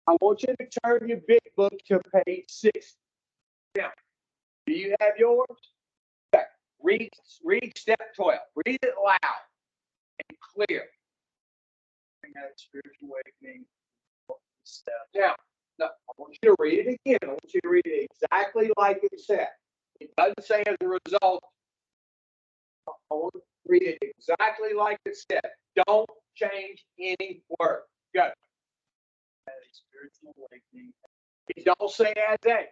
I want you to turn your big book to page 6. Now, do you have yours? Okay. Read step 12. Read it loud and clear. That spiritual awakening step. Now, I want you to read it again. I want you to read it exactly like it said. It doesn't say as a result. I want you to read it exactly like it said. Don't change any word. Go. That a spiritual awakening. It don't say as a.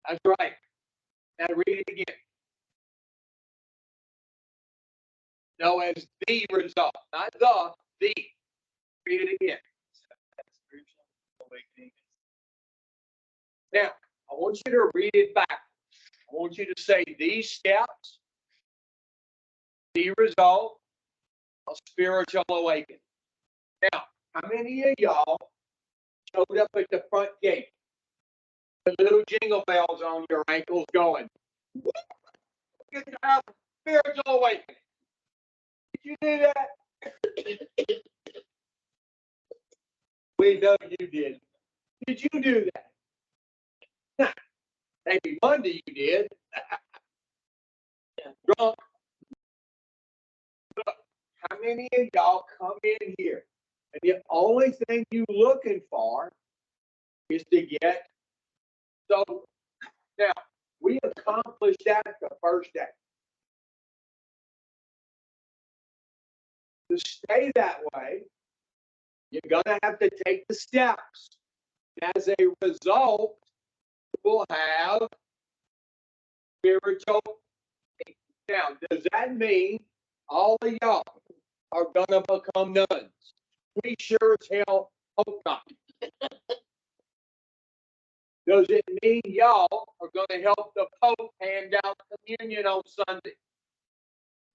That's right. Now read it again. No, as the result, not the. Read it again. That spiritual awakening. Now, I want you to read it back. I want you to say these steps, the result of spiritual awakening. Now, how many of y'all showed up at the front gate with little jingle bells on your ankles going, "Get to have a spiritual awakening"? Did you do that? We know you did. Did you do that? Maybe Monday you did. Drunk. Look, how many of y'all come in here and the only thing you looking for is to get sober? Now, we accomplished that the first day. To stay that way, you're going to have to take the steps. As a result, we'll have spiritual. Now, does that mean all of y'all are going to become nuns? We sure as hell hope not. Does it mean y'all are going to help the Pope hand out communion on Sunday?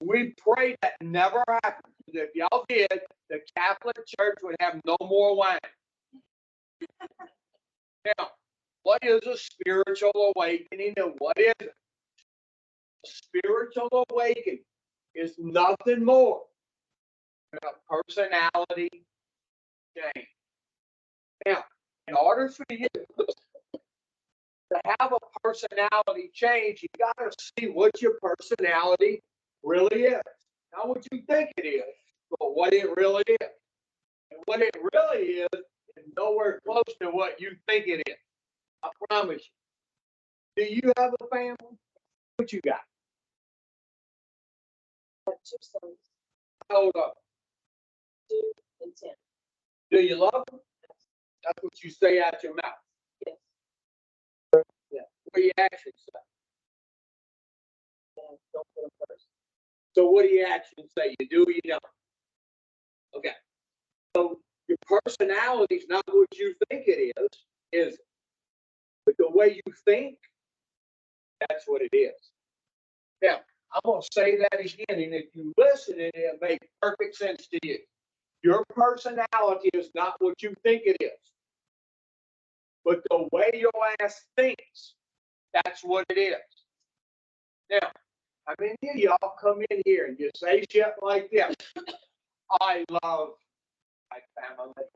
We pray that never happens. If y'all did, the Catholic Church would have no more wine. Now, what is a spiritual awakening and what is it? A spiritual awakening is nothing more than a personality change. Now, in order for you to have a personality change, you got to see what your personality really is. Not what you think it is, but what it really is. And what it really is nowhere close to what you think it is. I promise you. Do you have a family? What you got? I have 2 sons, Hold up. 2 and 10. Do you love them? That's what you say out your mouth. Yes. Yeah. What do you actually say? And don't put them first. So what do you actually say? You do or you don't? Okay. So your personality is not what you think it is but the way you think, that's what it is. Now, I'm going to say that again, and if you listen, it'll make perfect sense to you. Your personality is not what you think it is, but the way your ass thinks, that's what it is. Now, how many of y'all come in here and you say shit like this? I love my family.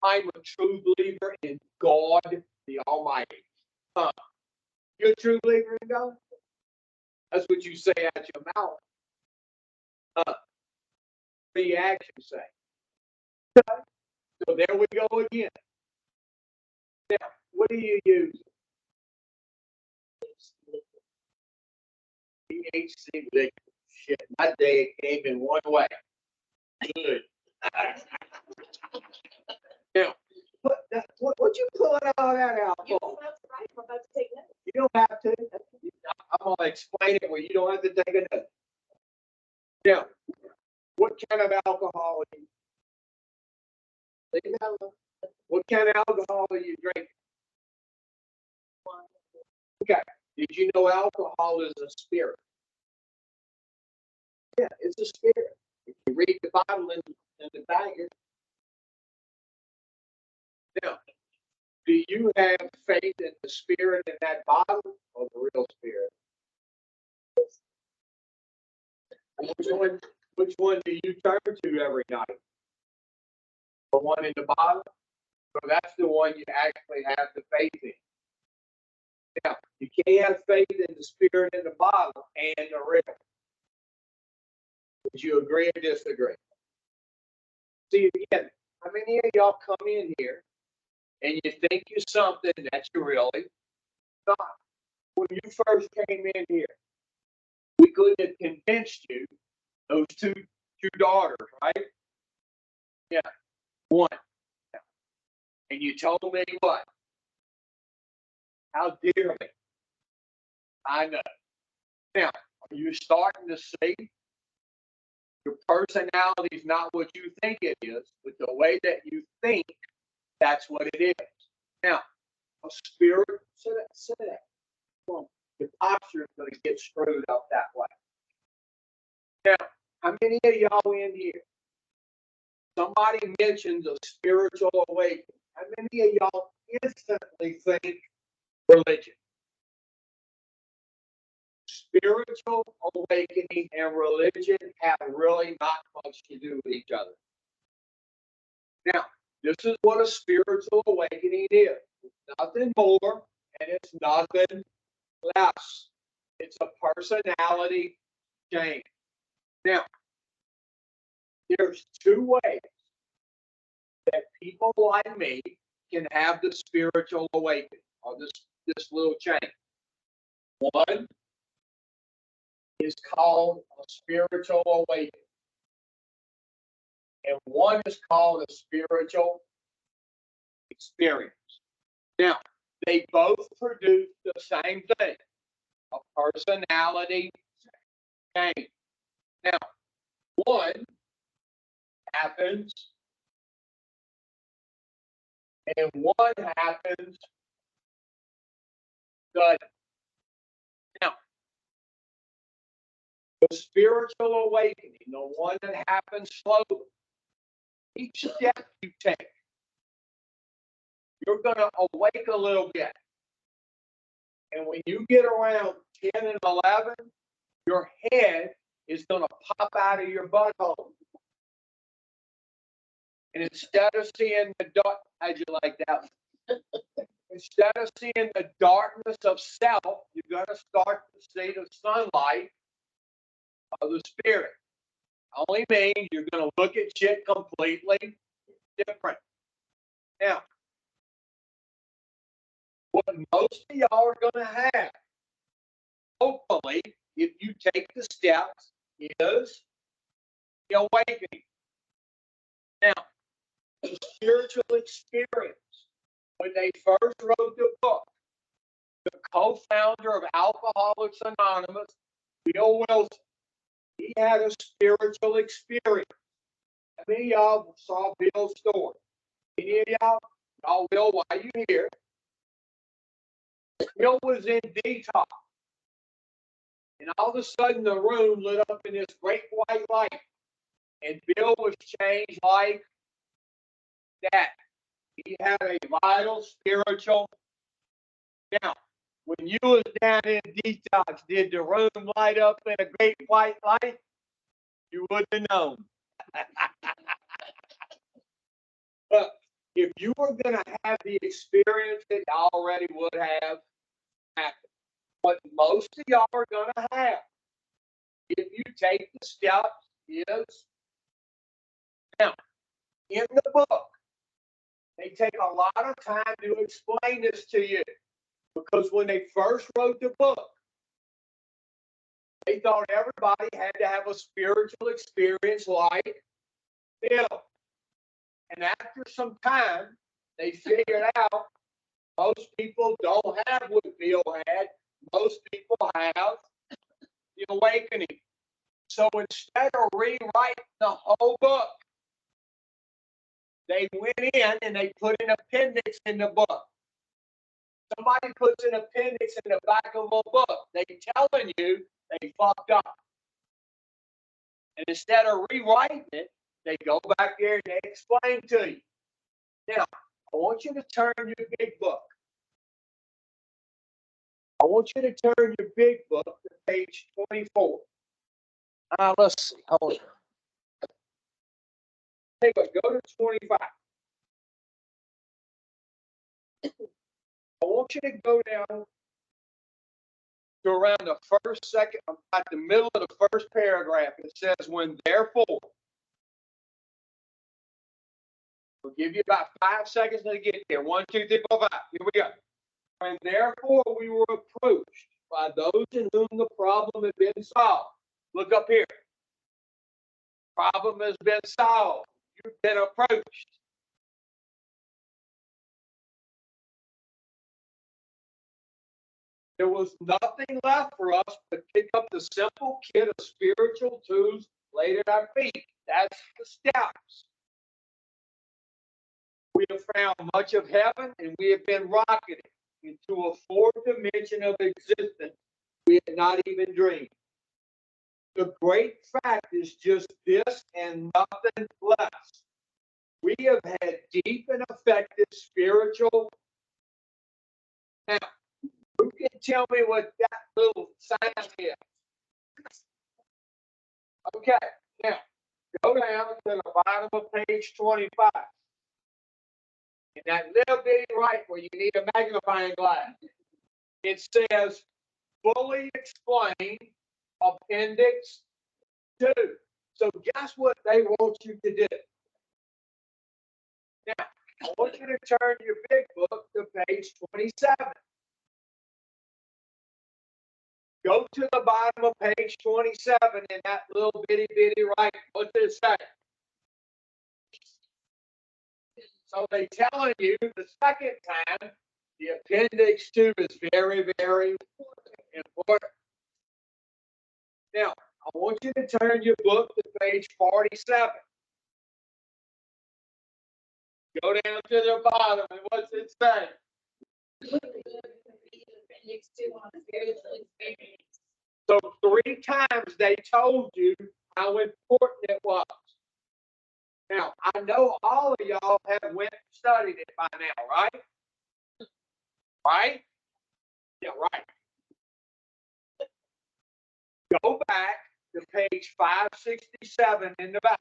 I'm a true believer in God the Almighty. You're a true believer in God? That's what you say out your mouth. What do your actions say? So there we go again. Now, what do you use? THC liquid. Shit, my day came in one way. Good. Now, what you pulling all that out You for? don't have to write. I'm about to take notes. You don't have to. I'm gonna explain it where you don't have to take a note. Now, what kind of alcohol are you? Leave that alone. What kind of alcohol are you drinking? Okay. Did you know alcohol is a spirit? Yeah, it's a spirit. If you read the Bible in the bagger. Now, do you have faith in the spirit in that bottle or the real spirit? Which which one do you turn to every night? The one in the bottom? So that's the one you actually have the faith in. Now, you can't have faith in the spirit in the bottom and the real. Would you agree or disagree? See, again, how many of y'all come in here and you think you're something that you're really not? When you first came in here, we couldn't have convinced you, those two daughters, right? Yeah, one. And you told me what? How dearly I know. Now, are you starting to see your personality is not what you think it is, but the way that you think, that's what it is. Now, a spirit, say that. Come on. Your posture is going to get screwed up that way. Now, how many of y'all in here? Somebody mentions a spiritual awakening. How many of y'all instantly think religion? Spiritual awakening and religion have really not much to do with each other. Now, this is what a spiritual awakening is. It's nothing more and it's nothing less. It's a personality change. Now, there's two ways that people like me can have the spiritual awakening or this little change. One is called a spiritual awakening. And one is called a spiritual experience. Now, they both produce the same thing, a personality change. Now, one happens and one happens suddenly. Now, the spiritual awakening, the one that happens slowly, each step you take, you're going to awake a little bit. And when you get around 10 and 11, your head is going to pop out of your butthole. And instead of seeing the dark, how'd you like that one? Instead of seeing the darkness of self, you're going to start to see the sunlight of the spirit. Only means you're going to look at shit completely different. Now, what most of y'all are going to have, hopefully, if you take the steps, is the awakening. Now, the spiritual experience. When they first wrote the book, the co-founder of Alcoholics Anonymous, Bill Wilson, he had a spiritual experience. How many of y'all saw Bill's story? Any of y'all will while you're here. Bill was in detox. And all of a sudden the room lit up in this great white light. And Bill was changed like that. He had a vital spiritual. Now, when you was down in detox, did the room light up in a great white light? You wouldn't have known. But if you were going to have the experience that you already would have happened, what most of y'all are going to have, if you take the steps, is now in the book. They take a lot of time to explain this to you because when they first wrote the book, they thought everybody had to have a spiritual experience like Bill. And after some time, they figured out most people don't have what Bill had. Most people have the awakening. So instead of rewriting the whole book, they went in and they put an appendix in the book. Somebody puts an appendix in the back of a book. They telling you they fucked up. And instead of rewriting it, they go back there and they explain to you. Now, I want you to turn your big book. I want you to turn your big book to page 24. Let's see. Hold on. Hey, but go to 25. I want you to go down to around the first second, about the middle of the first paragraph. It says, when therefore, we'll give you about 5 seconds to get there. 1, 2, 3, 4, 5. Here we go. And therefore we were approached by those in whom the problem had been solved. Look up here. Problem has been solved. You've been approached. There was nothing left for us but pick up the simple kit of spiritual tools laid at our feet. That's the steps. We have found much of heaven, and we have been rocketed into a fourth dimension of existence we had not even dreamed. The great fact is just this and nothing less. We have had deep and effective spiritual. Now, who can tell me what that little sign is? Okay, now go down to the bottom of page 25. In that little bitty right where you need a magnifying glass, it says fully explained appendix 2. So guess what they want you to do? Now, I want you to turn your big book to page 27. Go to the bottom of page 27 in that little bitty right. What's it say? So they telling you the second time the appendix 2 is very, very important. Now, I want you to turn your book to page 47. Go down to the bottom, and what's it say? So 3 times they told you how important it was. Now, I know all of y'all have went and studied it by now, right? Right? Yeah, right. Go back to page 567 in the back.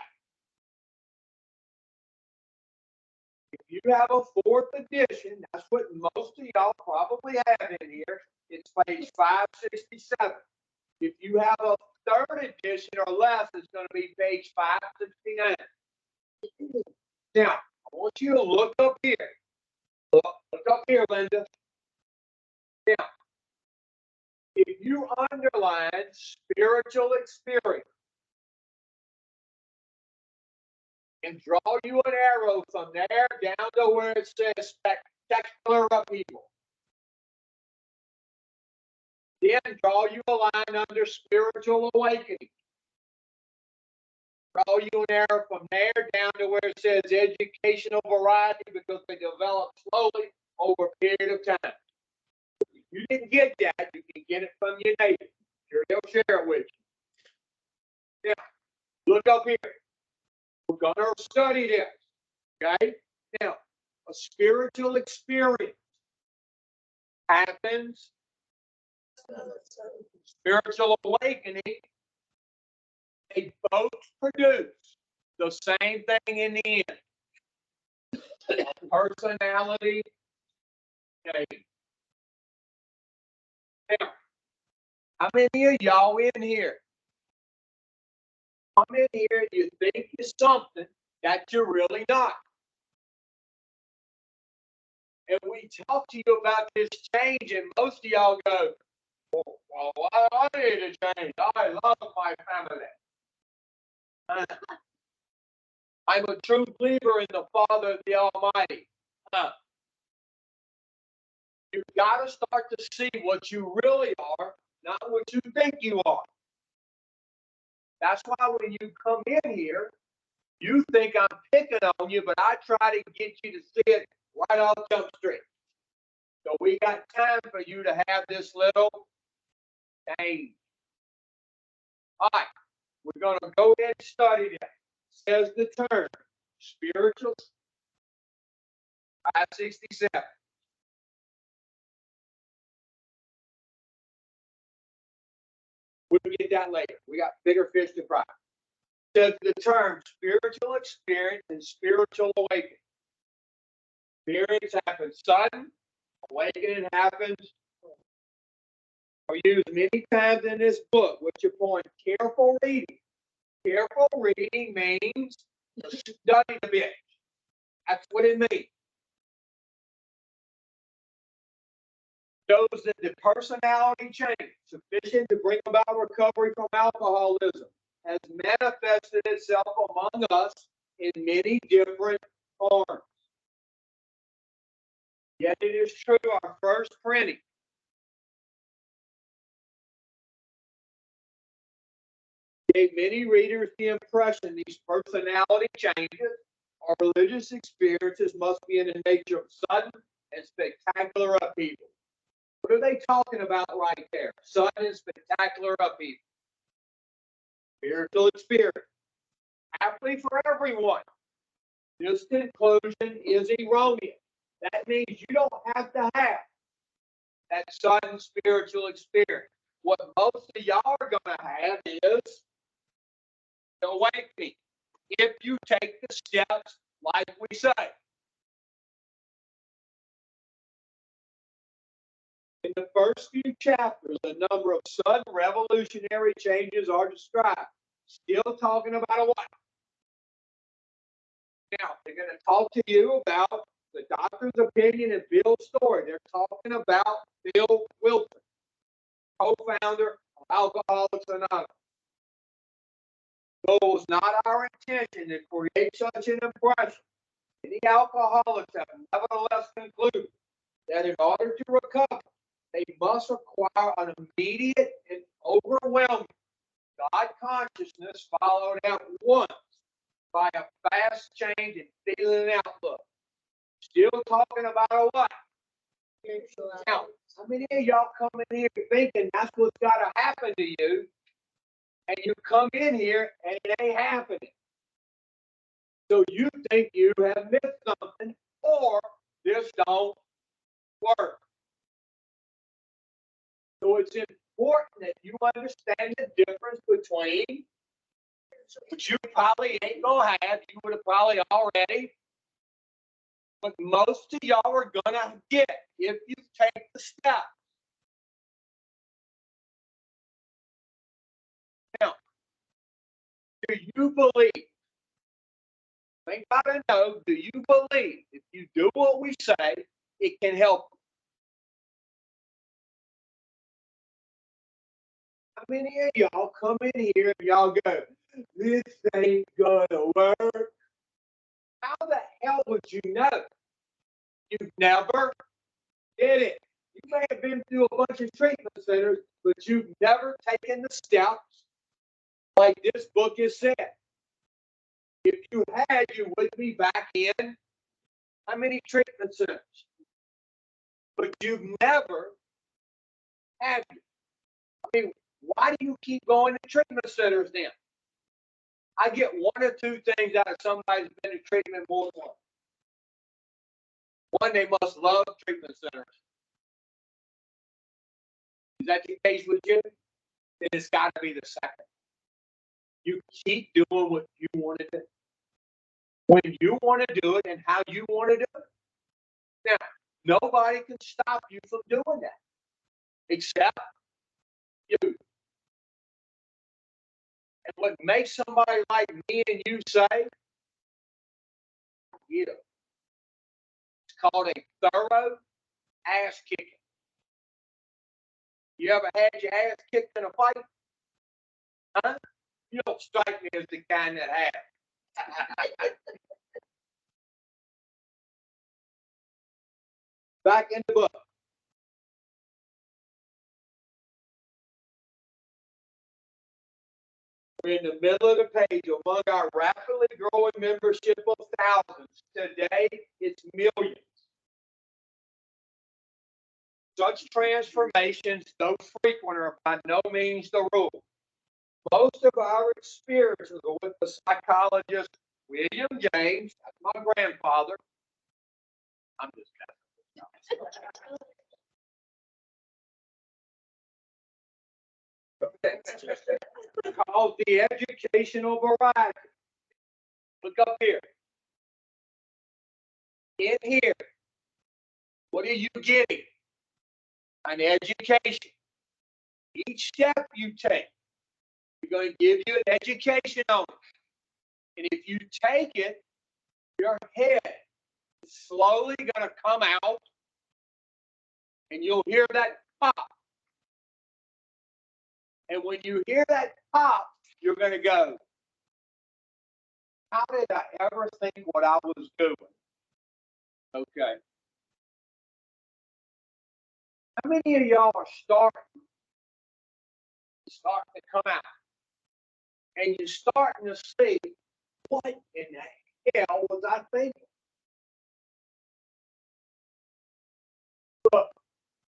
If you have a 4th edition, that's what most of y'all probably have in here. It's page 567. If you have a 3rd edition or less, it's going to be page 569. Now, I want you to look up here. Look up here, Linda. Now, if you underline spiritual experience and draw you an arrow from there down to where it says spectacular upheaval, then draw you a line under spiritual awakening. Draw you an arrow from there down to where it says educational variety because they develop slowly over a period of time. If you didn't get that, you can get it from your neighbor. Sure, they'll share it with you. Now, look up here. We're going to study this. Okay? Now, a spiritual experience happens, spiritual awakening, they both produce the same thing in the end. Personality change. Now, how many of y'all in here come in here and you think you're something that you're really not? And we talk to you about this change, and most of y'all go, well, I need to change. I love my family. I'm a true believer in the Father of the Almighty. You've got to start to see what you really are, not what you think you are. That's why when you come in here, you think I'm picking on you, but I try to get you to see it right off Jump Street. So we got time for you to have this little change. All right, we're going to go ahead and study that. Says the term spiritual 567. We'll get that later. We got bigger fish to fry. Says the term spiritual experience and spiritual awakening. Experience happens sudden, awakening happens, or used many times in this book. What's your point? Careful reading. Careful reading means study a bit. That's what it means. Shows that the personality change sufficient to bring about recovery from alcoholism has manifested itself among us in many different forms. Yet it is true, our first printing gave many readers the impression these personality changes or religious experiences must be in the nature of sudden and spectacular upheaval. What are they talking about right there? Sudden and spectacular upheaval. Spiritual experience. Happily for everyone. This conclusion is erroneous. That means you don't have to have that sudden spiritual experience. What most of y'all are going to have is the awakening. If you take the steps like we say. In the first few chapters, a number of sudden revolutionary changes are described. Still talking about a what? Now, they're going to talk to you about the doctor's opinion and Bill's story. They're talking about Bill Wilson, co-founder of Alcoholics Anonymous. So it was not our intention to create such an impression. Many alcoholics have nevertheless concluded that in order to recover, they must acquire an immediate and overwhelming God consciousness followed at once by a fast change in feeling and outlook. Still talking about a what? Now, how many of y'all come in here thinking that's what's got to happen to you, and you come in here and it ain't happening? So you think you have missed something, or this don't work. So it's important that you understand the difference between, which you probably ain't gonna have, you would have probably already, but most of y'all are gonna get if you take the steps. Now, do you believe? Think about it. No, do you believe if you do what we say, it can help? How many of y'all come in here and y'all go, this ain't gonna work? How the hell would you know? You've never did it. You may have been through a bunch of treatment centers, but you've never taken the steps like this book has said. If you had, you would be back in how many treatment centers? But you've never had it. I mean, why do you keep going to treatment centers then? I get one or two things out of somebody who's been to treatment more than once. One, they must love treatment centers. Is that the case with you? Then it's got to be the second. You keep doing what you want to do. When you want to do it and how you want to do it. Now, nobody can stop you from doing that except you. And what makes somebody like me and you say, you know, it's called a thorough ass kicking. You ever had your ass kicked in a fight? Huh? You don't strike me as the kind that has. Back in the book. We're in the middle of the page among our rapidly growing membership of thousands. Today, it's millions. Such transformations, though frequent, are by no means the rule. Most of our experiences are with the psychologist William James, that's my grandfather. I'm just called the educational variety. Look up here. In here, what are you getting? An education. Each step you take, we're going to give you an education on it. And if you take it, your head is slowly going to come out and you'll hear that pop. And when you hear that pop, you're going to go, how did I ever think what I was doing? Okay. How many of y'all are starting to come out? And you're starting to see, what in the hell was I thinking? Look,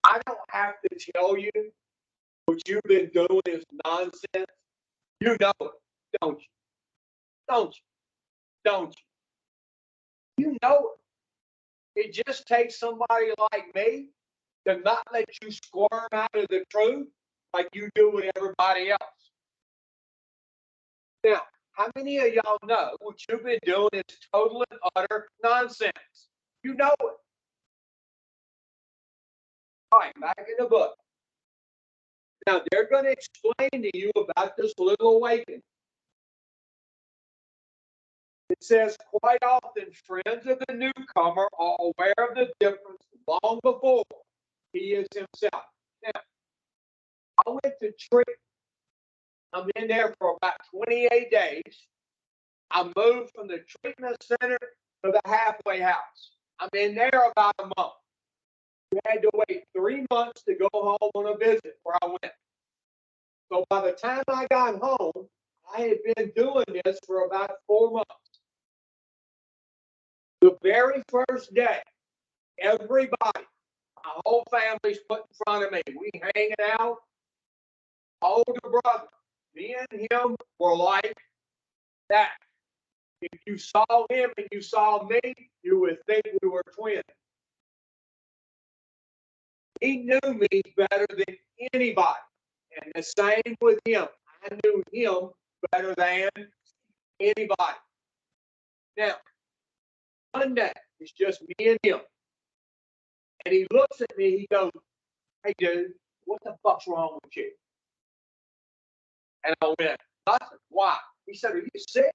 I don't have to tell you what you've been doing is nonsense. You know it, don't you? Don't you? Don't you? You know it. It just takes somebody like me to not let you squirm out of the truth like you do with everybody else. Now, how many of y'all know what you've been doing is total and utter nonsense? You know it. All right, back in the book. Now, they're going to explain to you about this little awakening. It says, quite often, friends of the newcomer are aware of the difference long before he is himself. Now, I went to treatment. I'm in there for about 28 days. I moved from the treatment center to the halfway house. I'm in there about a month. We had to wait 3 months to go home on a visit where I went. So by the time I got home, I had been doing this for about 4 months. The very first day, everybody, my whole family's put in front of me. We hanging out. Older brother, me and him were like that. If you saw him and you saw me, you would think we were twins. He knew me better than anybody. And the same with him. I knew him better than anybody. Now, one day, it's just me and him. And he looks at me, he goes, hey, dude, what the fuck's wrong with you? And I went, nothing. Why? He said, are you sick?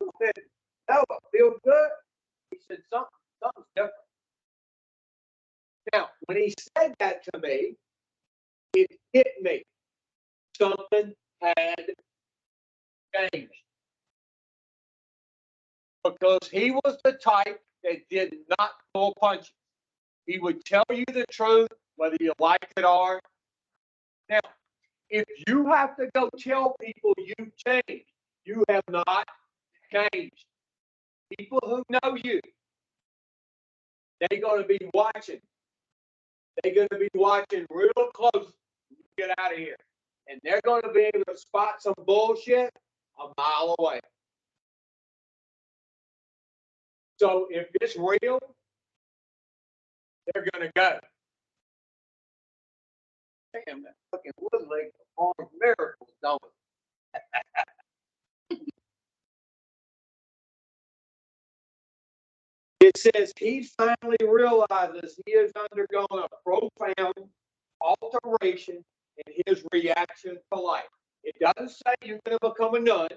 I said, no, I feel good. He said, something's different. Now, when he said that to me, it hit me. Something had changed. Because he was the type that did not pull punches. He would tell you the truth, whether you like it or not. Now, if you have to go tell people you've changed, you have not changed. People who know you, they're going to be watching. They're going to be watching real close when you get out of here. And they're going to be able to spot some bullshit a mile away. So if it's real, they're going to go. Damn, that fucking Woodlake performs miracles, don't it? It says he finally realizes he has undergone a profound alteration in his reaction to life. It doesn't say you're going to become a nun.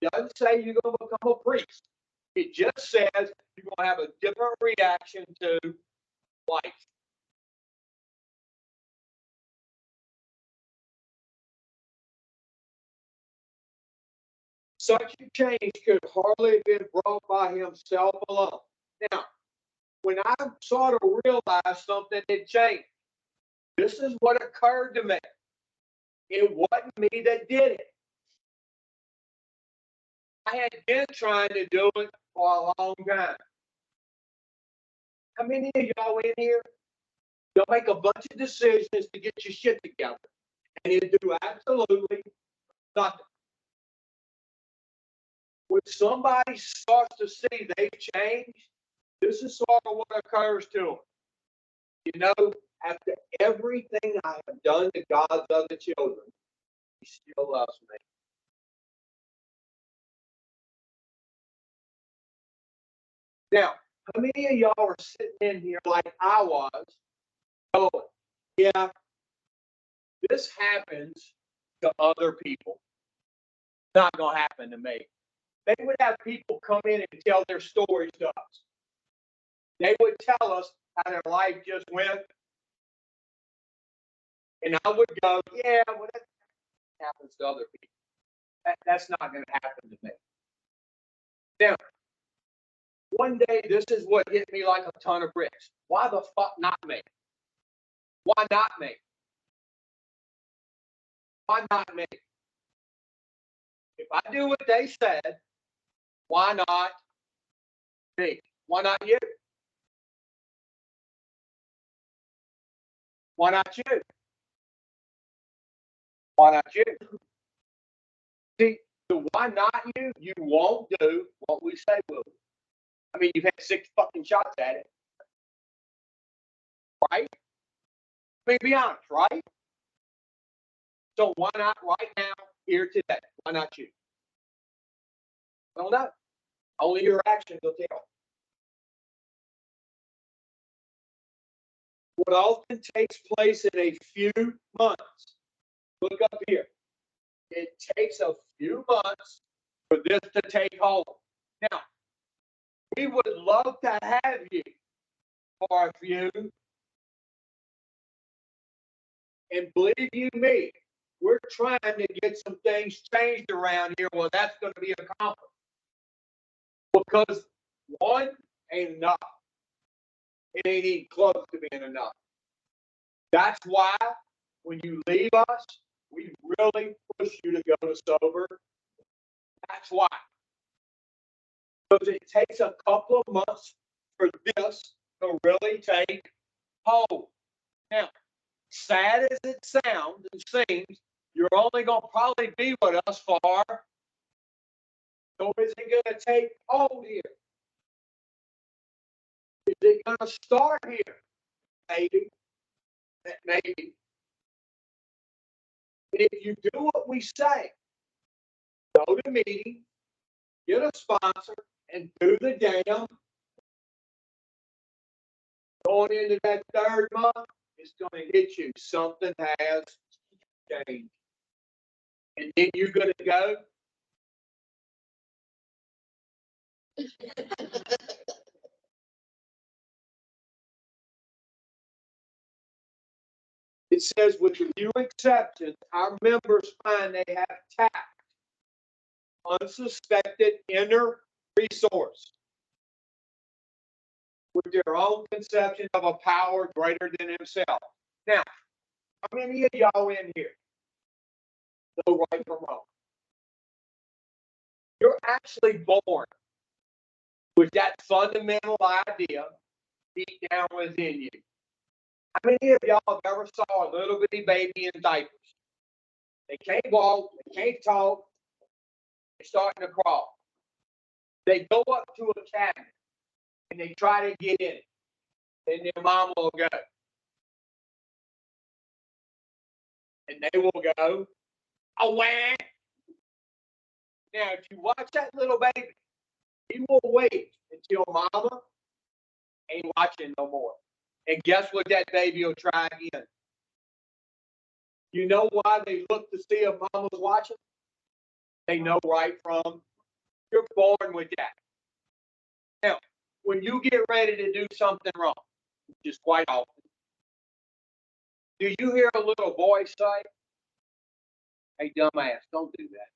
It doesn't say you're going to become a priest. It just says you're going to have a different reaction to life. Such a change could hardly have been brought by himself alone. Now, when I sort of realized something had changed, this is what occurred to me. It wasn't me that did it. I had been trying to do it for a long time. How many of y'all in here, you'll make a bunch of decisions to get your shit together, and you do absolutely nothing. When somebody starts to see they've changed, this is sort of what occurs to them. You know, after everything I have done to God's other children, He still loves me. Now, how many of y'all are sitting in here like I was, going, yeah, this happens to other people. It's not going to happen to me. They would have people come in and tell their stories to us. They would tell us how their life just went. And I would go, yeah, well, that happens to other people. That's not going to happen to me. Now, one day, this is what hit me like a ton of bricks. Why the fuck not me? Why not me? Why not me? If I do what they said, why not me? Why not you? Why not you? Why not you? See, the why not you? You won't do what we say will. I mean, you've had 6 fucking shots at it. Right? I mean, be honest, right? So why not right now, here today? Why not you? I don't know. Only your actions will tell. What often takes place in a few months, look up here. It takes a few months for this to take hold. Now, we would love to have you for a few. And believe you me, we're trying to get some things changed around here. Well, that's going to be accomplished. Because one ain't enough. It ain't even close to being enough. That's why when you leave us, we really push you to go to sober. That's why. Because it takes a couple of months for this to really take hold. Now, sad as it sounds and seems, you're only going to probably be with us for, so is it going to take hold here? Is it going to start here? Maybe. Maybe. And if you do what we say, go to meeting, get a sponsor, and do the damn, going into that 3rd month, it's going to hit you. Something has changed. And then you're going to go, it says, with a few exceptions, our members find they have tapped unsuspected inner resource with their own conception of a power greater than himself. Now, how many of y'all in here know right from wrong? You're actually born with that fundamental idea deep down within you. How many of y'all have ever saw a little bitty baby in diapers? They can't walk, they can't talk, they're starting to crawl. They go up to a cabinet and they try to get in it. And their mom will go. And they will go, away. Now, if you watch that little baby, he will wait until mama ain't watching no more. And guess what that baby will try again? You know why they look to see if mama's watching? They know right from. You're born with that. Now, when you get ready to do something wrong, which is quite often, do you hear a little voice say, hey, dumbass, don't do that?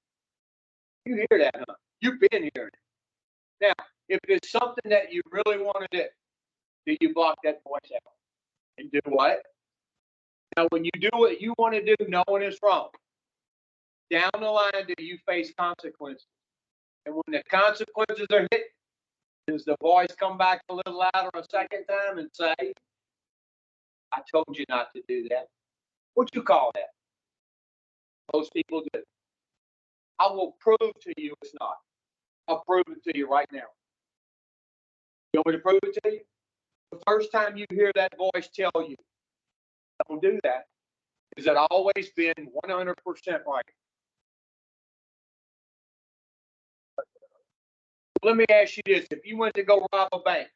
You hear that, huh? You've been hearing it. Now, if it's something that you really want to do you block that voice out? And do what? Now, when you do what you want to do, knowing it's wrong, down the line, do you face consequences? And when the consequences are hit, does the voice come back a little louder a second time and say, I told you not to do that? What'd you call that? Most people do. I will prove to you it's not. I'll prove it to you right now. You want me to prove it to you? The first time you hear that voice tell you, don't do that, Is it always been 100% right? Let me ask you this. If you went to go rob a bank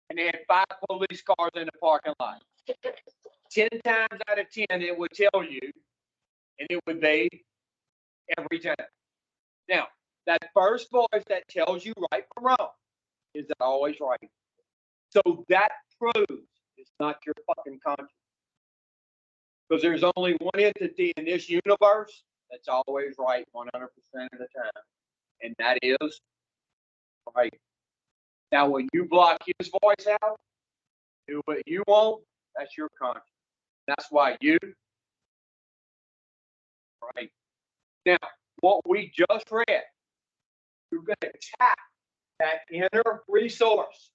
and they had 5 police cars in the parking lot, 10 times out of 10, it would tell you, and it would be every time. Now, that first voice that tells you right from wrong, is it always right? So that proves it's not your fucking conscience. Because there's only one entity in this universe that's always right 100% of the time, and that is right. Now, when you block his voice out, do what you want, that's your conscience. That's why you, right. Now, what we just read, you're going to tap that inner resource,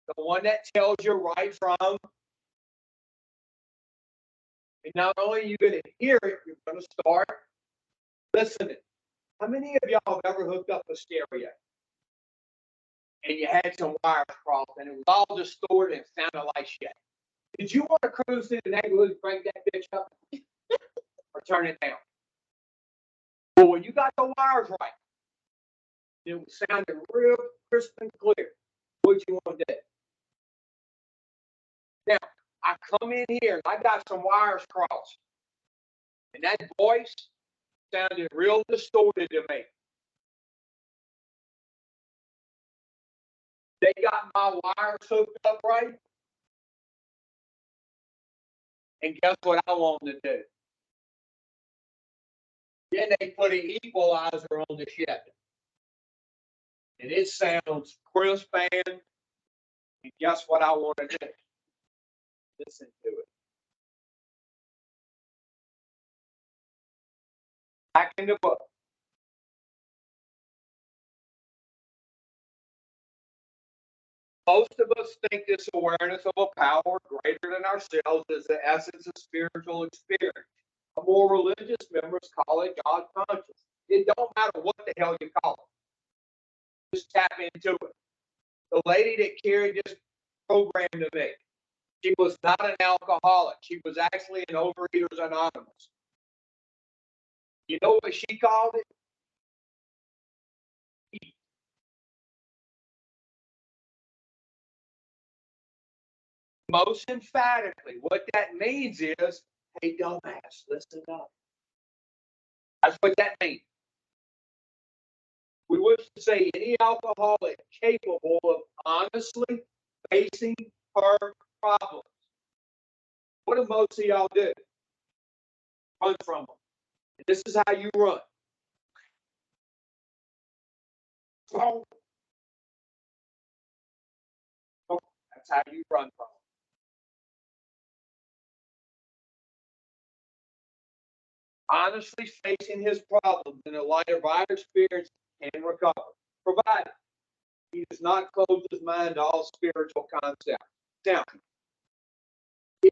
the one that tells you right from. And not only are you going to hear it, you're going to start listening. How many of y'all have ever hooked up a stereo and you had some wires crossed and it was all distorted and sounded like shit? Did you want to cruise through the neighborhood and crank that bitch up or turn it down? Well, when you got the wires right, it sounded real crisp and clear. What you want to do? Now, I come in here and I got some wires crossed, and that voice sounded real distorted to me. They got my wires hooked up right, and guess what I want them to do? Then they put an equalizer on the shit, and it sounds crisp and guess what I want to do? Listen to it. Back in the book. Most of us think this awareness of a power greater than ourselves is the essence of spiritual experience. More religious members call it God conscious. It don't matter what the hell you call it. Just tap into it. The lady that carried this program to me, she was not an alcoholic. She was actually an Overeaters Anonymous. You know what she called it? Most emphatically, what that means is, hey, dumbass, listen up. That's what that means. We wish to say any alcoholic capable of honestly facing her problems. What do most of y'all do? Run from them. And this is how you run. Oh, that's how you run from them. Honestly facing his problems in the light of our experience can recover, provided he does not close his mind to all spiritual concepts. Now,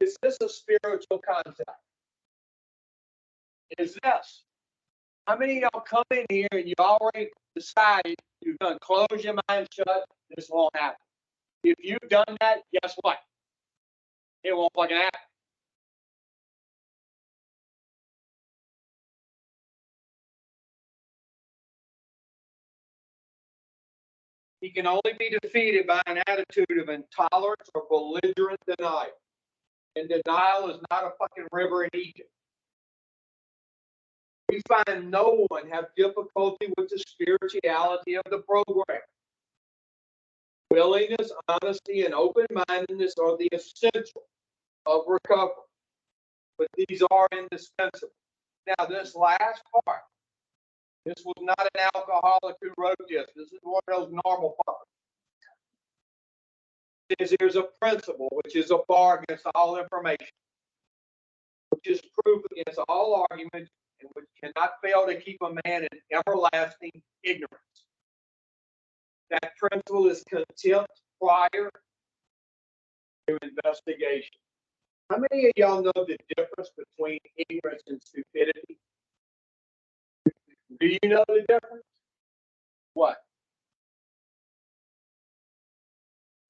is this a spiritual concept? Is this? How many of y'all come in here and you already decided you're going to close your mind shut? This won't happen. If you've done that, guess what? It won't fucking happen. He can only be defeated by an attitude of intolerance or belligerent denial. And denial is not a fucking river in Egypt. We find no one have difficulty with the spirituality of the program. Willingness, honesty, and open-mindedness are the essential of recovery. But these are indispensable. Now, this last part, this was not an alcoholic who wrote this. This is one of those normal fuckers. Here's a principle, which is a bar against all information, which is proof against all argument, and which cannot fail to keep a man in everlasting ignorance. That principle is contempt prior to investigation. How many of y'all know the difference between ignorance and stupidity? Do you know the difference? What?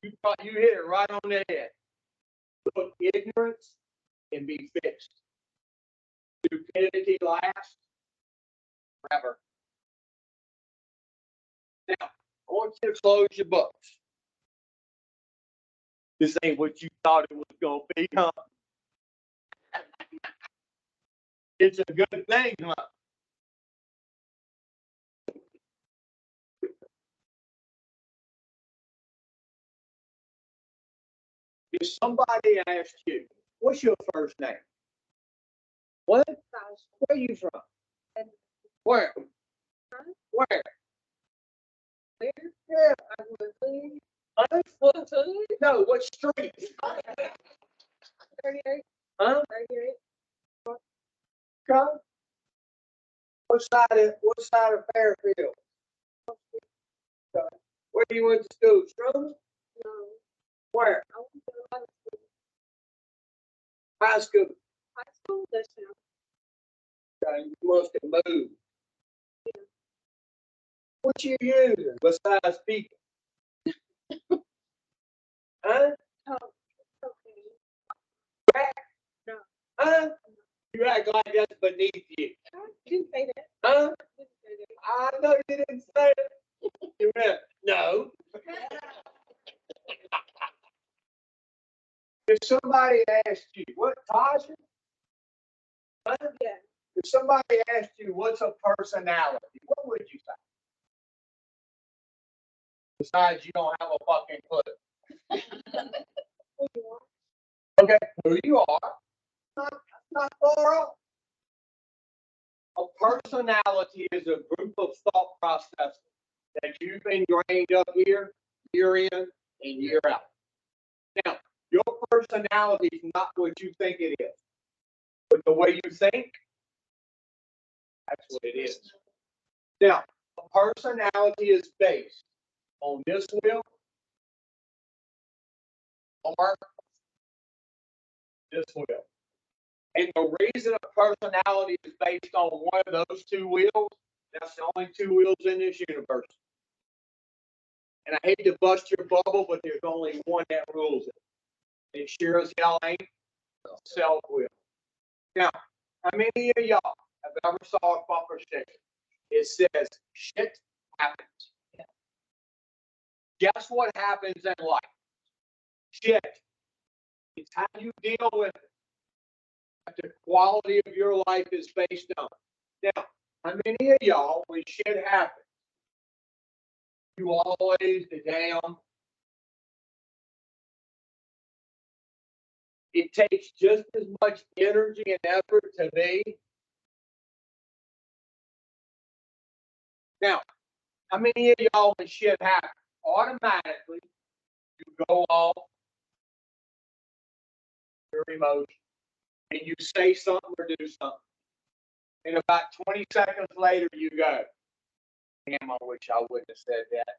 You hit it right on the head. Look, ignorance can be fixed. Stupidity lasts forever. Now, I want you to close your books. This ain't what you thought it was going to be, huh? It's a good thing, huh? If somebody asked you, what's your first name? What? Where are you from? Where? Where? Where? Yeah. I would leave. Huh? No, what street? 38, Huh? 38. Come. What side of Fairfield? Where you went to school? Strong? No, Where? I went to a lot of school. High school. High school, that's now. You must have moved. What you using besides people? Huh? Oh, okay. Crack? No. Huh? You act like that's beneath you. I didn't say that. Huh? Didn't say that. I know you didn't say it. You went, no. If somebody asked you, what, Tasha? Huh? Yeah. If somebody asked you, what's a personality, what would you say? Besides, you don't have a fucking clue. Who you are? Okay, who you are, not far off. A personality is a group of thought processes that you've ingrained up here, year in and year out. Now, your personality is not what you think it is, but the way you think, that's what it is. Now, a personality is based on this will or this will. And the reason a personality is based on one of those two wheels, that's the only two wheels in this universe. And I hate to bust your bubble, but there's only one that rules it. It sure as hell ain't self-will. Now, how many of y'all have ever saw a bumper sticker? It says, shit happens. Guess what happens in life? Shit. It's how you deal with it. What the quality of your life is based on. Now, how many of y'all, when shit happens, you always the damn? It takes just as much energy and effort to be. Now, how many of y'all, when shit happens, automatically you go off your emotion and you say something or do something? And about 20 seconds later, you go, damn, I wish I wouldn't have said that.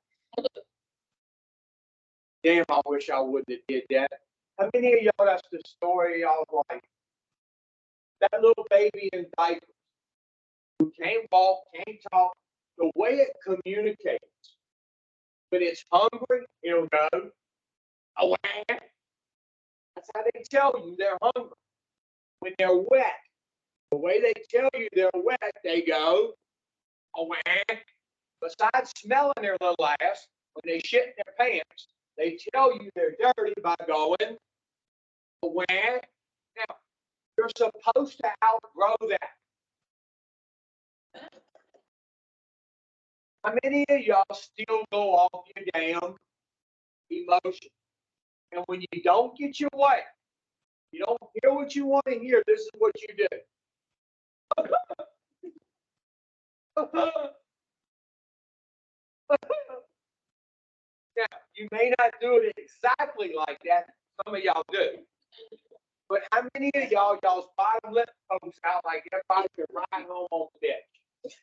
Damn, I wish I wouldn't have did that. How many of y'all, that's the story of y'all's life? That little baby in diapers who can't walk, can't talk, the way it communicates. When it's hungry, it'll go, oh, that's how they tell you they're hungry. When they're wet, the way they tell you they're wet, they go, oh, besides smelling their little ass, when they shit in their pants, they tell you they're dirty by going, oh, now, you're supposed to outgrow that. How many of y'all still go off your damn emotion? And when you don't get your way, you don't hear what you want to hear, this is what you do. Now, you may not do it exactly like that. Some of y'all do. But how many of y'all's bottom lip comes out like everybody can ride home on the ditch?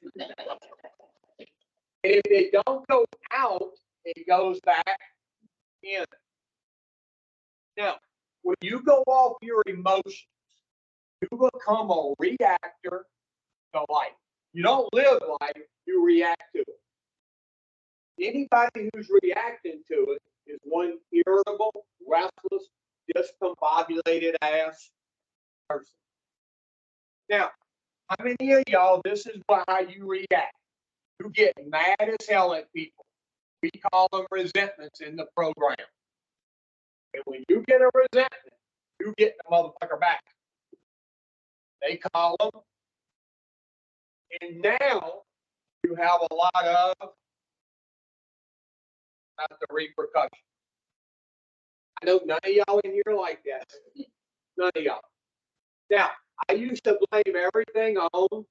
And if it don't go out, it goes back in. Now, when you go off your emotions, you become a reactor to life. You don't live life, you react to it. Anybody who's reacting to it is one irritable, restless, discombobulated ass. person. Now, how many of y'all, this is how you react? You get mad as hell at people. We call them resentments in the program. And when you get a resentment, you get the motherfucker back. They call them. And now you have a lot of not the repercussions. I know none of y'all in here like that. None of y'all. Now, I used to blame everything on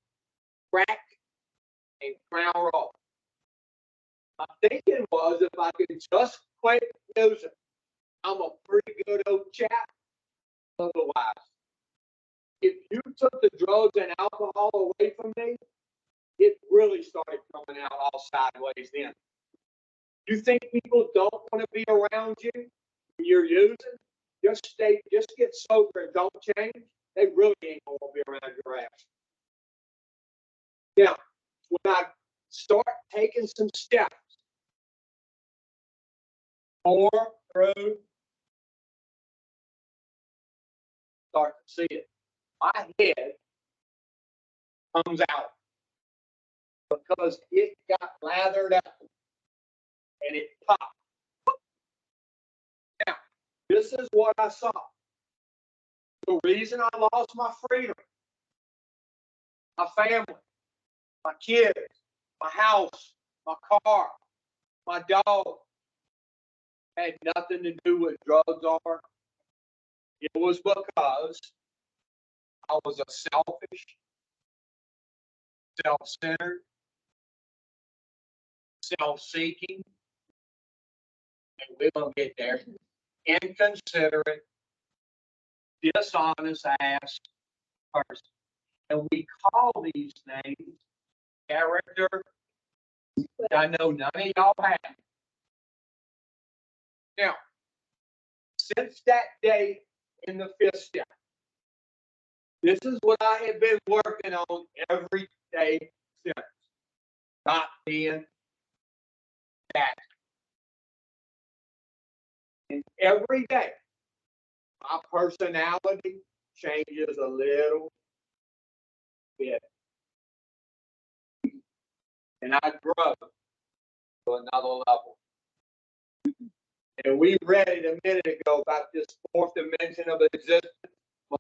crack and Crown Royal. My thinking was if I could just quit using, I'm a pretty good old chap. Otherwise, if you took the drugs and alcohol away from me, it really started coming out all sideways then. You think people don't want to be around you when you're using? Just get sober and don't change. They really ain't going to be around your ass. Now, when I start taking some steps, more through, start to see it. My head comes out because it got lathered up and it popped. Now, this is what I saw. The reason I lost my freedom, my family, my kids, my house, my car, my dog, had nothing to do with drugs are. It was because I was a selfish, self-centered, self-seeking, and we're going to get there, inconsiderate, dishonest ass person. And we call these names character. I know none of y'all have. Now, since that day in the fifth step, this is what I have been working on every day since. Not being that. And every day, my personality changes a little bit. And I grow to another level. And we read it a minute ago about this fourth dimension of existence.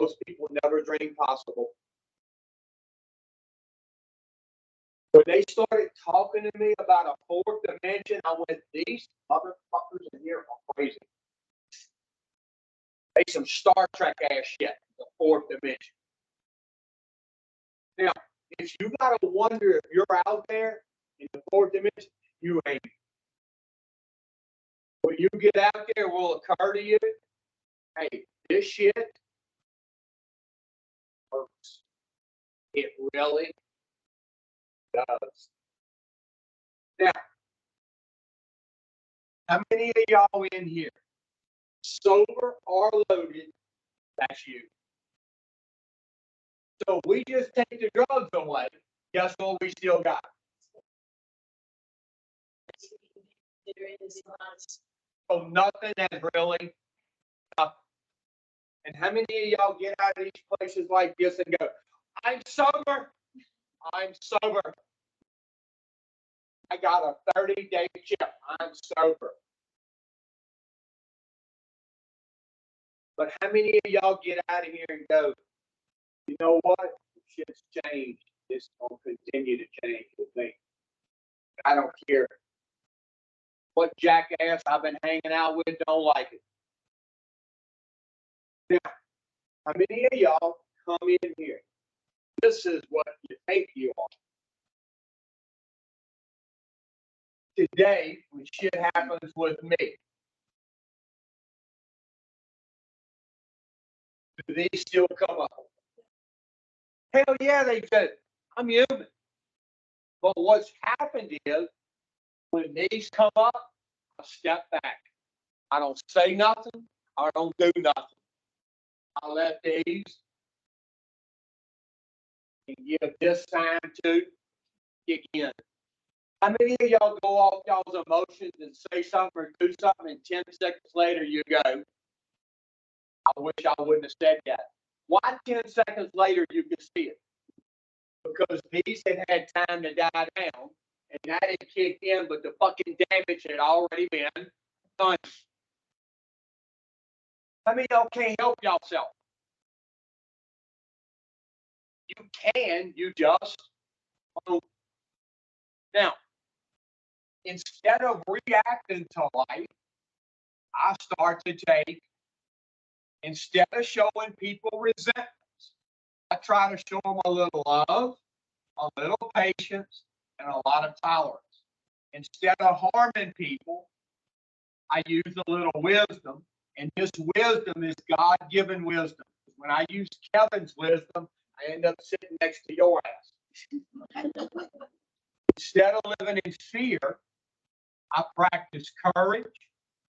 Most people never dream possible. When they started talking to me about a fourth dimension, I went, these motherfuckers in here are crazy. They some Star Trek ass shit, the fourth dimension. Now, if you gotta wonder if you're out there in the fourth dimension, you ain't. When you get out there, it will occur to you, hey, this shit works. It really does. Now, how many of y'all in here, sober or loaded, that's you. So if we just take the drugs away, guess what we still got? So nothing has really nothing. And how many of y'all get out of these places like this and go, I'm sober. I'm sober. I got a 30-day chip. I'm sober. But how many of y'all get out of here and go, you know what? Shit's changed. It's going to continue to change with me. I don't care what jackass I've been hanging out with don't like it. Now, how many of y'all come in here? This is what you think you are. Today, when shit happens with me, do these still come up? Hell yeah, they said, I'm human. But what's happened is, when these come up, I step back. I don't say nothing. I don't do nothing. I let these and give this time to kick in. How many of y'all go off y'all's emotions and say something or do something, and 10 seconds later you go, I wish I wouldn't have said that. Why 10 seconds later you could see it? Because these had time to die down, and that had kicked in, but the fucking damage had already been done. I mean, y'all can't help yourself. You can, you just won't. Now, instead of reacting to life, I start to take, instead of showing people resentment, I try to show them a little love, a little patience, and a lot of tolerance. Instead of harming people, I use a little wisdom, and this wisdom is God-given wisdom. When I use Kevin's wisdom, I end up sitting next to your ass. Instead of living in fear, I practice courage.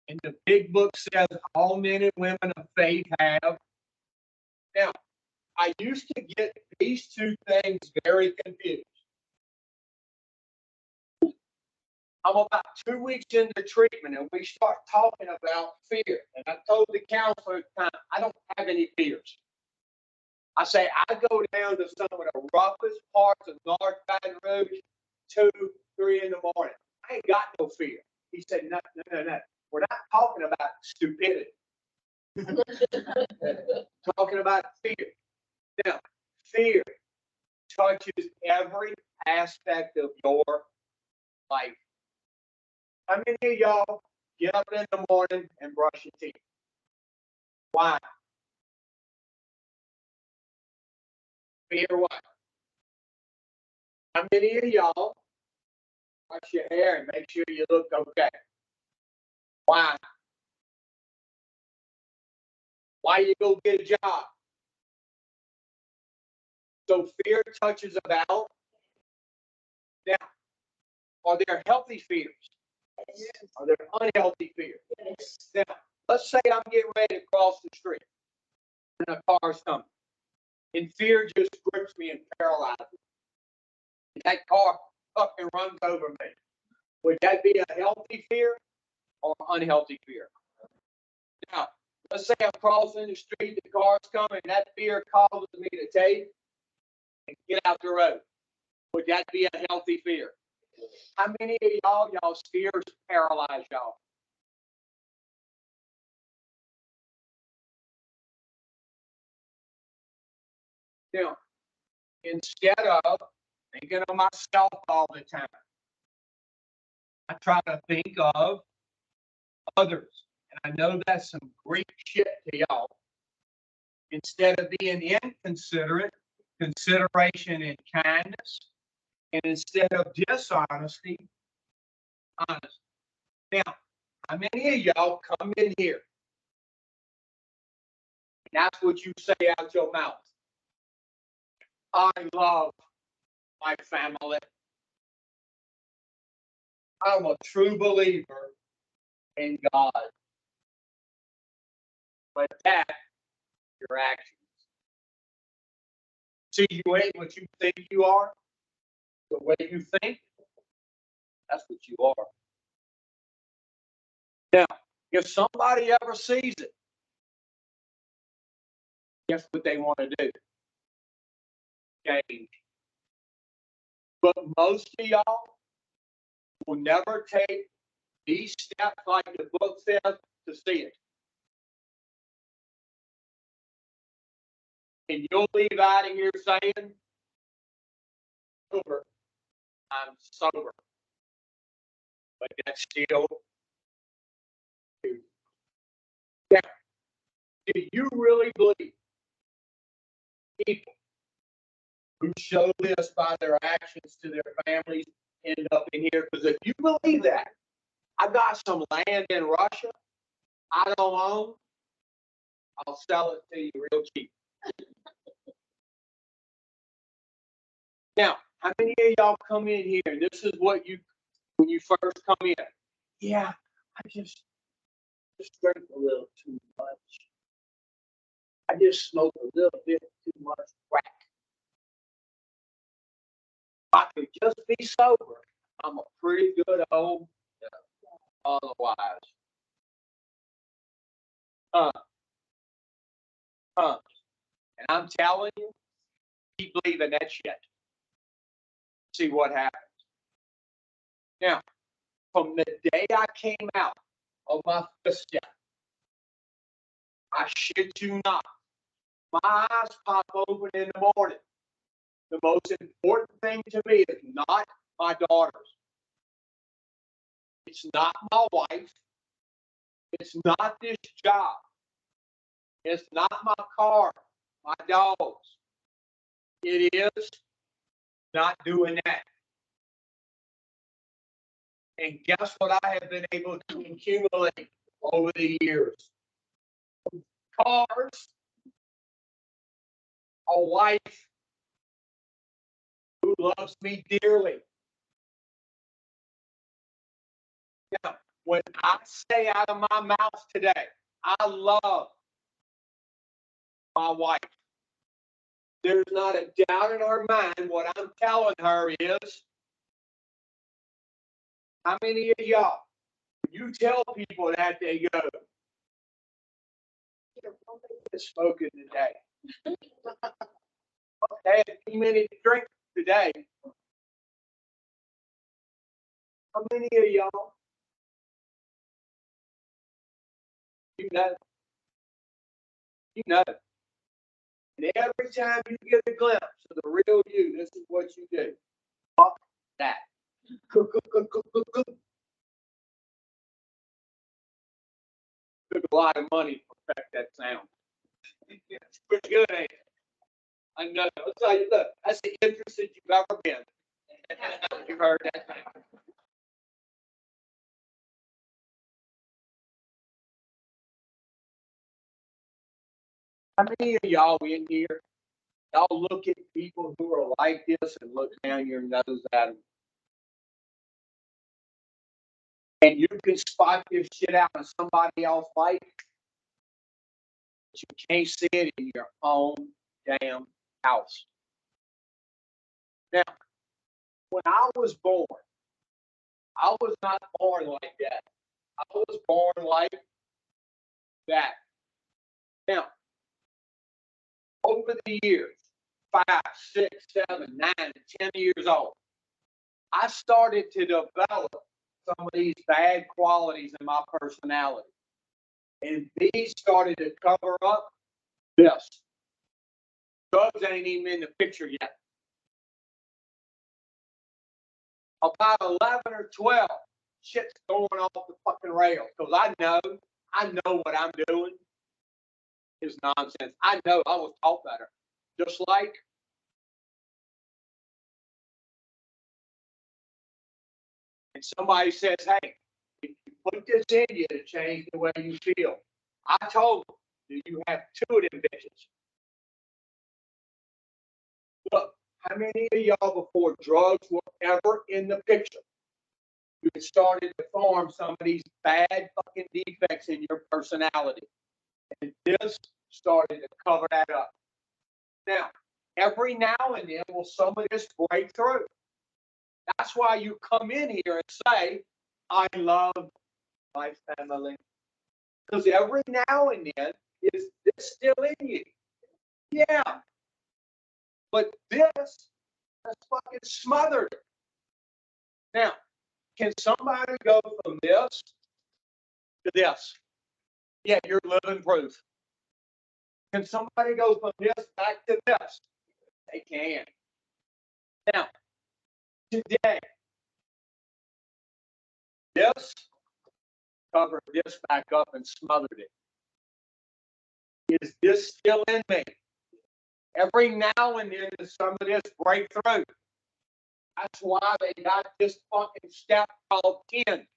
And the big book says all men and women of faith have. Now, I used to get these two things very confused. I'm about 2 weeks into treatment, and we start talking about fear. And I told the counselor at the time, I don't have any fears. I say, I go down to some of the roughest parts of North Baton Rouge, 2, 3 in the morning. I ain't got no fear. He said, no. We're not talking about stupidity. Talking about fear. Now, fear touches every aspect of your life. How many of y'all get up in the morning and brush your teeth? Why? Fear what? How many of y'all wash your hair and make sure you look okay? Why? Why you go get a job? So fear touches about. Now, are there healthy fears? Yes. Are there unhealthy fears? Yes. Now, let's say I'm getting ready to cross the street and a car's coming. And fear just grips me and paralyzes me. And that car fucking runs over me. Would that be a healthy fear or unhealthy fear? Now, let's say I'm crossing the street, the car's coming, and that fear causes me to take and get out the road. Would that be a healthy fear? How many of y'all's fears paralyze y'all? Now, instead of thinking of myself all the time, I try to think of others. And I know that's some Greek shit to y'all. Instead of being inconsiderate, consideration and kindness. And instead of dishonesty, honesty. Now, how many of y'all come in here? And that's what you say out your mouth. I love my family. I'm a true believer in God. But that's your actions. See, you ain't what you think you are. The way you think, that's what you are. Now, if somebody ever sees it, guess what they want to do? Change. But most of y'all will never take these steps like the book says to see it. And you'll leave out of here saying, sober, I'm sober. But that's still true. Now, do you really believe people who show this by their actions to their families end up in here? Because if you believe that, I got some land in Russia I don't own, I'll sell it to you real cheap. Now, how many of y'all come in here and this is what you, when you first come in? Yeah, I just drink a little too much. I just smoke a little bit too much crack. If I could just be sober, I'm a pretty good old otherwise. Uh, I'm telling you, keep believing that shit. See what happens. Now, from the day I came out of my fifth step, I shit you not, my eyes pop open in the morning. The most important thing to me is not my daughters. It's not my wife. It's not this job. It's not my car, my dogs. It is not doing that. And guess what I have been able to accumulate over the years? Cars, a wife who loves me dearly. Now, when I say out of my mouth today, I love my wife. There's not a doubt in her mind. What I'm telling her is, how many of y'all, you tell people that, they go, it's spoken today. I had too many drinks today. How many of y'all, you know, you know, and every time you get a glimpse of the real you, this is what you do. Fuck that. Cook, cook, cook, cook, cook, cook. Took a lot of money to perfect that sound. It's pretty good, ain't it? I know. I'll tell you, look, that's the interest that you've ever been. You've heard that sound. How many of y'all in here, y'all look at people who are like this and look down your nose at them? And you can spot this shit out in somebody else's life, but you can't see it in your own damn house. Now, when I was born, I was not born like that. I was born like that. Now, over the years, 5, 6, 7, 9, 10 years old, I started to develop some of these bad qualities in my personality. And these started to cover up this. Drugs ain't even in the picture yet. About 11 or 12, shit's going off the fucking rails. Because I know what I'm doing is nonsense. I know I was taught better. Just like and somebody says, hey, if you put this in you to change the way you feel. I told them, do you have 2 of them bitches? Look, how many of y'all before drugs were ever in the picture, you started to form some of these bad fucking defects in your personality? And this started to cover that up. Now, every now and then will some of this break through. That's why you come in here and say, I love my family. Because every now and then, is this still in you? Yeah. But this has fucking smothered it. Now, can somebody go from this to this? Yeah, you're living proof. Can somebody go from this back to this? They can. Now, today, this covered this back up and smothered it. Is this still in me? Every now and then, some of this breakthrough. That's why they got this fucking step called 10.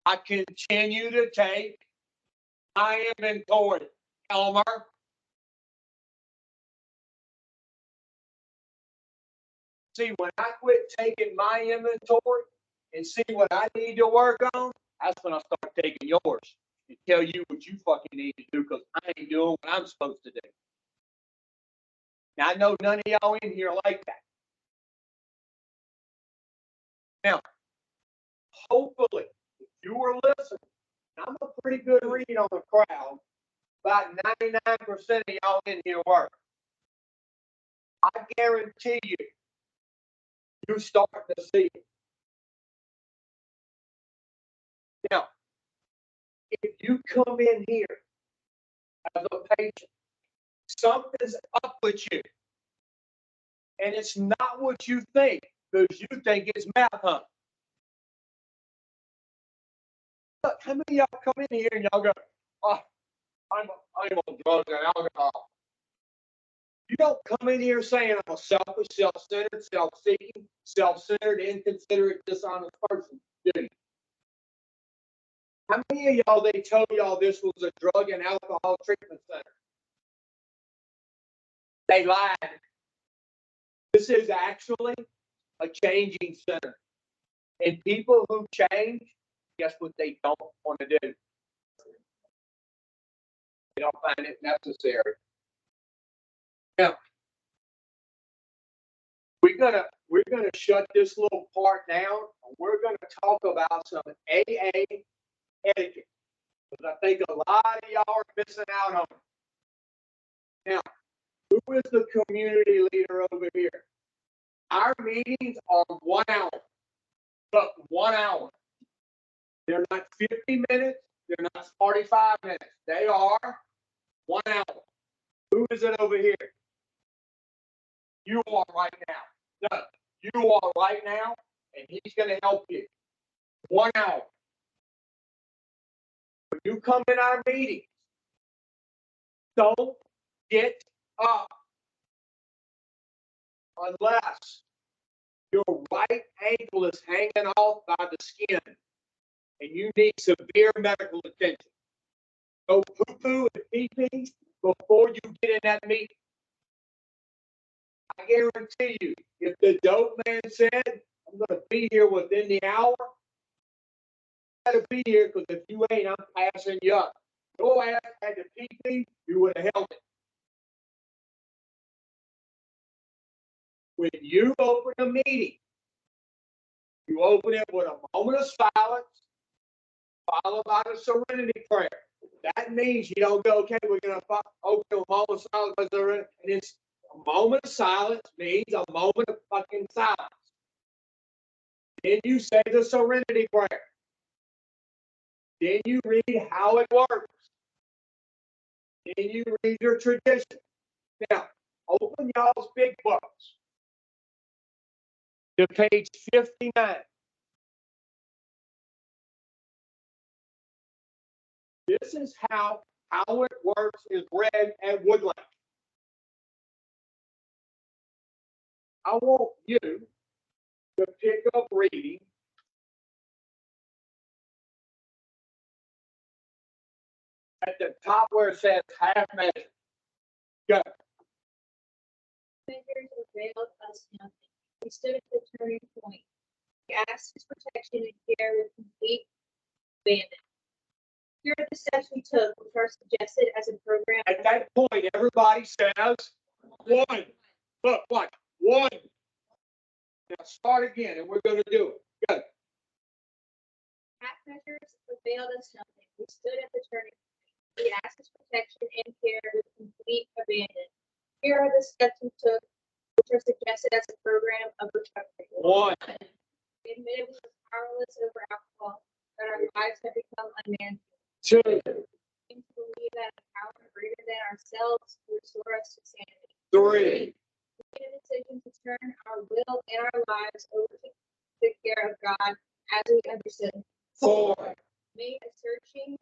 I continue to take my inventory, Elmer. See, when I quit taking my inventory and see what I need to work on, that's when I start taking yours and tell you what you fucking need to do because I ain't doing what I'm supposed to do. Now, I know none of y'all in here like that. Now, hopefully, if you were listening, I'm a pretty good read on the crowd. about 99% of y'all in here work. I guarantee you, you start to see it. Now, if you come in here as a patient, something's up with you. And it's not what you think, because you think it's mouth hunt. Look, how many of y'all come in here and y'all go, oh, I'm on drugs and alcohol. You don't come in here saying I'm a selfish, self-centered, self-seeking, self-centered, inconsiderate, dishonest person, do you? How many of y'all, they told y'all this was a drug and alcohol treatment center? They lied. This is actually a changing center. And people who change, guess what they don't want to do? They don't find it necessary. Now, we're gonna shut this little part down. And we're gonna talk about some AA etiquette, because I think a lot of y'all are missing out on it. Now, who is the community leader over here? Our meetings are 1 hour. Look, 1 hour. They're not 50 minutes. They're not 45 minutes. They are 1 hour. Who is it over here? You are right now. No, you are right now, and he's going to help you. 1 hour. When you come in our meetings, don't get up unless your right ankle is hanging off by the skin and you need severe medical attention. Go poo-poo and pee-pee before you get in that meeting. I guarantee you, if the dope man said, I'm going to be here within the hour, you got to be here, because if you ain't, I'm passing you up. Your ass had to pee-pee, you would have held it. When you open a meeting, you open it with a moment of silence, followed by the serenity prayer. That means you don't go, okay, we're going to open a moment of silence, and it's a moment of silence means a moment of fucking silence. Then you say the serenity prayer. Then you read how it works. Then you read your tradition. Now, open y'all's big books to page 59. This is how it works is read at Woodlake. I want you to pick up reading at the top where it says half measure. Go. Measures availed us nothing. We stood at the turning point. We asked his protection and care with complete abandon. Here are the steps we took, which are suggested as a program. At that point, everybody says one. Look, what? One. Now start again, and we're going to do it. Go. Half measures availed us nothing. We stood at the turning point. We asked his protection and care with complete abandon. Here are the steps we took, which are suggested as a program of recovery. One. We admitted we were powerless over alcohol, that our lives had become unmanageable. Two. We came to believe that a power greater than ourselves would restore us to sanity. Three. We made a decision to turn our will and our lives over to the care of God as we understood. Four. Made a searching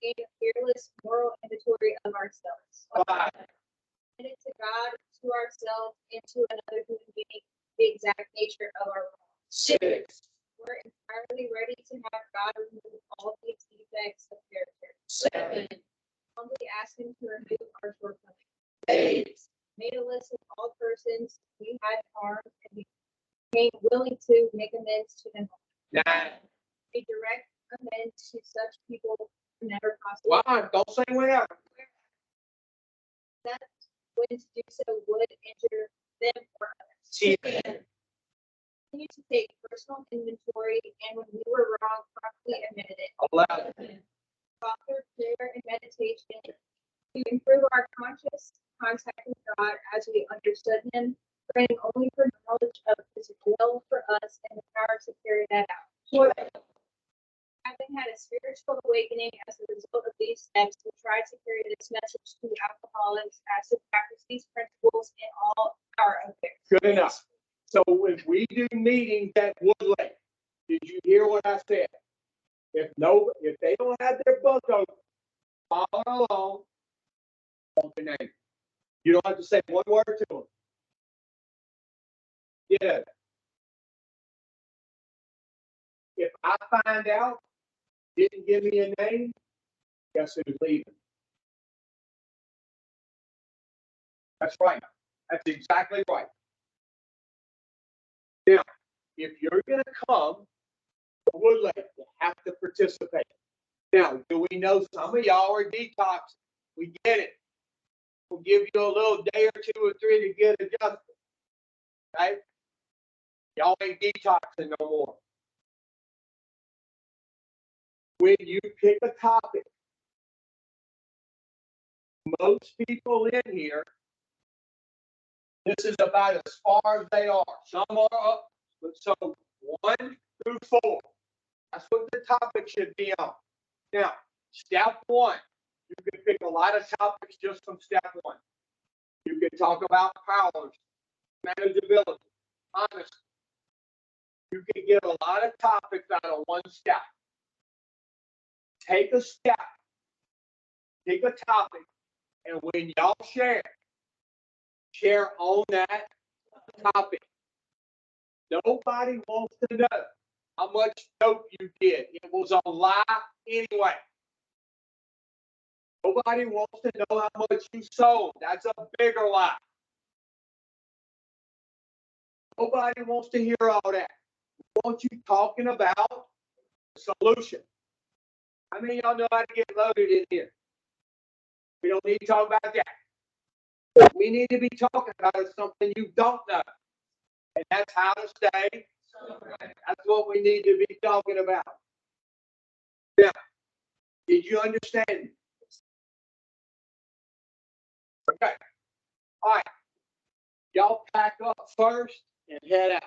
and fearless moral inventory of ourselves. Five. Committed to God, to ourselves, and to another human being, the exact nature of our wrongs. Six. We're entirely ready to have God remove all these defects of character. Seven. Humbly ask Him to remove our shortcomings. Eight. Made a list of all persons we had harmed and became willing to make amends to them. Nine. A direct amends to such people whenever possible. Wow, don't say whenever. That when to do so would injure them or others. 10. Continue to take personal inventory, and when we were wrong, promptly admitted it. 11. Author, prayer, and meditation to improve our conscious contact with God as we understood Him, praying only for knowledge of His will for us and the power to carry that out. Having had a spiritual awakening as a result of these steps, we try to carry this message to alcoholics as to practice these principles in all our affairs. Good enough. So if we do meetings at Woodlake, did you hear what I said? If they don't have their book open, follow along on the name. You don't have to say one word to them. Yeah. If I find out, didn't give me a name, guess who's leaving? That's right. That's exactly right. Now, if you're going to come to Woodlake, you have to participate. Now, do we know some of y'all are detoxing? We get it. We'll give you a little day or 2 or 3 to get adjusted. Right? Y'all ain't detoxing no more. When you pick a topic, most people in here, this is about as far as they are. Some are up, but so 1 through 4. That's what the topic should be on. Now, step 1, you can pick a lot of topics just from step 1. You can talk about powers, manageability, honesty. You can get a lot of topics out of 1 step. Take a step, pick a topic, and when y'all share on that topic. Nobody wants to know how much dope you did. It was a lie anyway. Nobody wants to know how much you sold. That's a bigger lie. Nobody wants to hear all that. We want you talking about the solution. How many of y'all know how to get loaded in here? We don't need to talk about that. What we need to be talking about is something you don't know. And that's how to stay. That's what we need to be talking about. Now, did you understand? Okay. All right. Y'all pack up first and head out.